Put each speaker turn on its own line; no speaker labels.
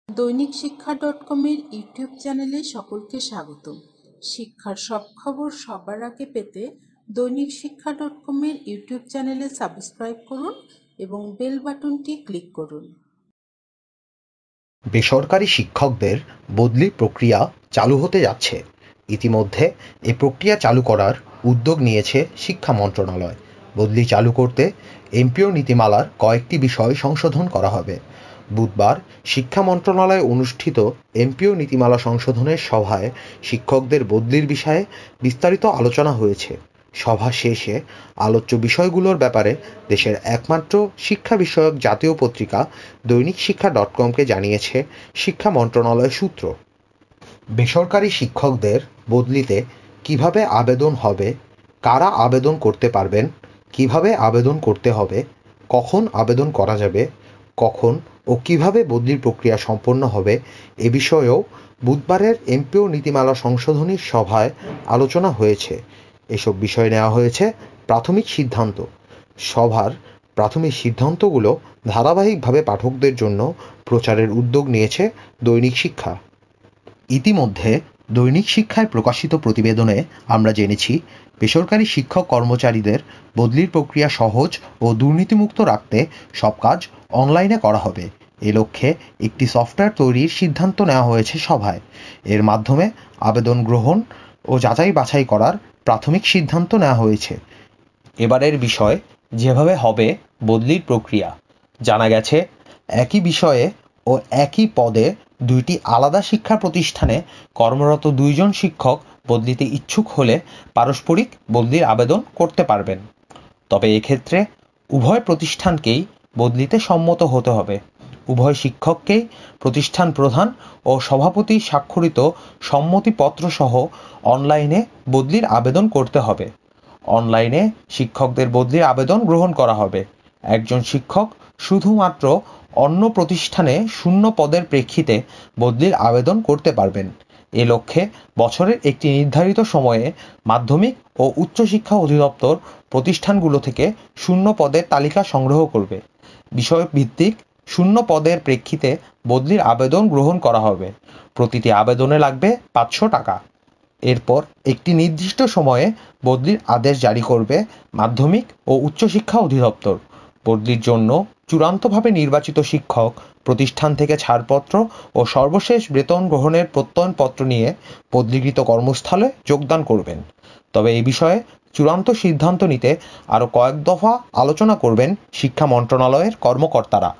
দৈনিক শিক্ষা .com-এর ইউটিউব চ্যানেলে সকলকে স্বাগতম। শিক্ষার সব খবর সবার আগে পেতে দৈনিক শিক্ষা .com-এর ইউটিউব চ্যানেলে সাবস্ক্রাইব করুন এবং বেল বাটনটি ক্লিক করুন।
বেসরকারি শিক্ষকদের বদলি প্রক্রিয়া চালু হতে যাচ্ছে। ইতিমধ্যে এই প্রক্রিয়া চালু করার উদ্যোগ নিয়েছে শিক্ষা মন্ত্রণালয়। বদলি চালু করতে এমপিও নীতিমালার কয়েকটি বিষয় সংশোধন করা হবে। বুধবার শিক্ষা মন্ত্রণালয়ে অনুষ্ঠিত এমপিও নীতিমালা সংশোধনের সভায় শিক্ষকদের বদলির বিষয়ে বিস্তারিত আলোচনা হয়েছে। সভা শেষে আলোচ্য বিষয়গুলোর ব্যাপারে দেশের একমাত্র শিক্ষা বিষয়ক জাতীয় পত্রিকা দৈনিক শিক্ষা .com-কে জানিয়েছে শিক্ষা মন্ত্রণালয় সূত্র। বেসরকারি শিক্ষকদের বদলিতে কিভাবে আবেদন হবে, কারা আবেদন করতে পারবেন, কিভাবে আবেদন করতে হবে, কখন আবেদন করা যাবে, কখন ও কিভাবে বদলির প্রক্রিয়া সম্পন্ন হবে এ বিষয়েও বুধবারের এমপিও নীতিমালা সংশোধনী সভায় আলোচনা হয়েছে। এসব বিষয়ে নেওয়া হয়েছে প্রাথমিক সিদ্ধান্ত। সভার প্রাথমিক সিদ্ধান্তগুলো ধারাবাহিকভাবে পাঠকদের জন্য প্রচারের উদ্যোগ নিয়েছে দৈনিক শিক্ষা। ইতিমধ্যে দৈনিক শিক্ষায় প্রকাশিত প্রতিবেদনে আমরা জেনেছি, বেসরকারি শিক্ষক কর্মচারীদের বদলির প্রক্রিয়া সহজ ও দুর্নীতিমুক্ত রাখতে সব কাজ অনলাইনে করা হবে। এ লক্ষ্যে একটি সফটওয়্যার তৈরির সিদ্ধান্ত নেওয়া হয়েছে সভায়। এর মাধ্যমে আবেদন গ্রহণ ও যাচাই বাছাই করার প্রাথমিক সিদ্ধান্ত নেওয়া হয়েছে। এবারের বিষয় যেভাবে হবে বদলির প্রক্রিয়া, জানা গেছে একই বিষয়ে ও একই পদে দুইটি আলাদা শিক্ষা প্রতিষ্ঠানে কর্মরত দুইজন শিক্ষক বদলিতে ইচ্ছুক হলে পারস্পরিক বদলির আবেদন করতে পারবেন। তবে এক্ষেত্রে উভয় প্রতিষ্ঠানকেই বদলিতে সম্মত হতে হবে। উভয় শিক্ষককেই প্রতিষ্ঠান প্রধান ও সভাপতি স্বাক্ষরিত সম্মতিপত্র সহ অনলাইনে বদলির আবেদন করতে হবে। অনলাইনে শিক্ষকদের বদলির আবেদন গ্রহণ করা হবে। একজন শিক্ষক শুধুমাত্র অন্য প্রতিষ্ঠানে শূন্য পদের প্রেক্ষিতে বদলির আবেদন করতে পারবেন। এ লক্ষ্যে বছরের একটি নির্ধারিত সময়ে মাধ্যমিক ও উচ্চশিক্ষা অধিদপ্তর প্রতিষ্ঠানগুলো থেকে শূন্য পদের তালিকা সংগ্রহ করবে। বিষয়ভিত্তিক শূন্য পদের প্রেক্ষিতে বদলির আবেদন গ্রহণ করা হবে। প্রতিটি আবেদনে লাগবে 500 টাকা। এরপর একটি নির্দিষ্ট সময়ে বদলির আদেশ জারি করবে মাধ্যমিক ও উচ্চশিক্ষা অধিদপ্তর। বদলির জন্য চূড়ান্তভাবে নির্বাচিত শিক্ষক প্রতিষ্ঠান থেকে ছাড়পত্র ও সর্বশেষ বেতন গ্রহণের প্রত্যয়নপত্র নিয়ে বদলিকৃত কর্মস্থলে যোগদান করবেন। তবে এই বিষয়ে চূড়ান্ত সিদ্ধান্ত নিতে আরও কয়েক দফা আলোচনা করবেন শিক্ষা মন্ত্রণালয়ের কর্মকর্তারা।